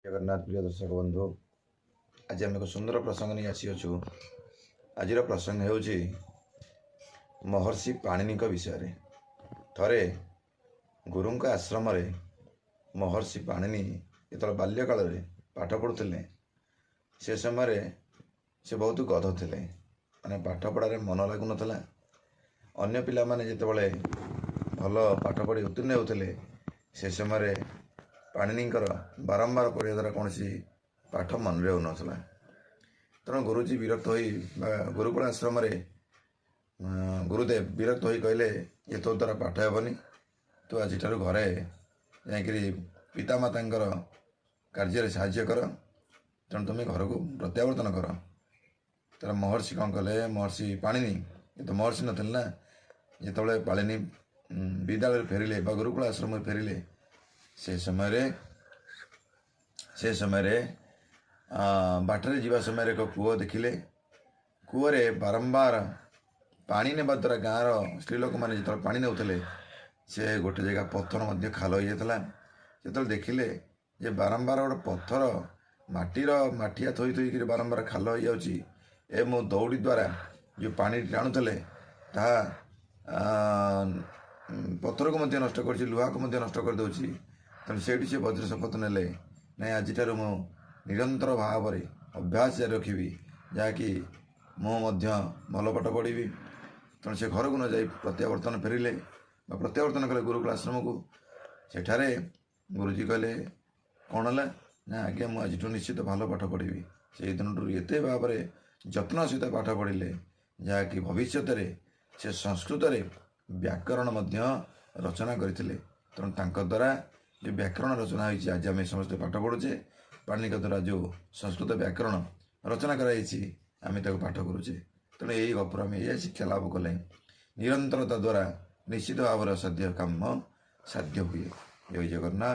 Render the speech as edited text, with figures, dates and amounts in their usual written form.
जगन्नाथ प्रिय दर्शक बंधु आज आम एक सुंदर प्रसंग नहीं आसीअछु। आज प्रसंग ହେଉଛି महर्षि पाणिनि विषय। थरे गुरु आश्रम महर्षि पाणिनि जो बाल्यकाल पाठ पढ़ुले से समय से बहुत गध थे माने पाठ पढ़ारे मन लगुन अन्य पिला माने जितेबाला भल पाठ पढ़ी उत्तीर्ण होते से समय पाणिनिकर बारंबार पढ़िया द्वारा कौन पाठ मन रोना तेणु गुरुजी विरक्त हो गुरुकुल आश्रम गुरुदेव विरक्त हो कहले ये तो द्वारा पाठ हेबनी तू आज घरे जाकि पितामाता कार्य साहाय्य कर तेणु तुम घर को प्रत्यावर्तन कर। तर महर्षि कौन कले महर्षि पाणिनि ये तो महर्षि नथिल ना जिते पाणिनि विद्यालय फेरिले गुरुकुल आश्रम फेरिले से समय बाटरे जीवा समय एक कूह देखिले कूहरे बारंबार पानी नेबा द्वारा गाँव स्त्री लोक मैंने जो पानी नौले से गोटे जगह पत्थर खाल हो जाता जो देखिले जे बारंबार गोटे पत्थर माटीर माटिया थोई थोई बारंबार खाल हो जाऊँगी ए मो दौड़ी द्वारा जो पानी टाणुले ताहा पत्थर को नष्ट कर लुहा को नष्ट कर दूसरी तेणु से वज्र शपथ ने ना आज मु निरंतर भाव अभ्यास जारी रखी जहाँकि मुझे भल पाठ पढ़ी तेणु से घर को न जा प्रत्यावर्तन फेरिले प्रत्यावर्तन कले गुरुकुल आश्रम को सेठारे गुरुजी कहले कौन है ना आज्ञा मुझ निश्चित भल पाठ पढ़ी से दिन एत भाव जत्न सहित पाठ पढ़िले जहाँकि भविष्य से संस्कृत व्याकरण रचना करते तेणु द्वारा जो व्याकरण रचना होती आज आम समस्त पाठ पढ़ुचे पाणिनि द्वारा जो संस्कृत व्याकरण रचना कराई आम पाठ करुचे तेणु यही गपर आम यह शिक्षा लाभ कले निरंतरता द्वारा निश्चित भाव साध्य काम साध्य हुए। जय जगन्नाथ।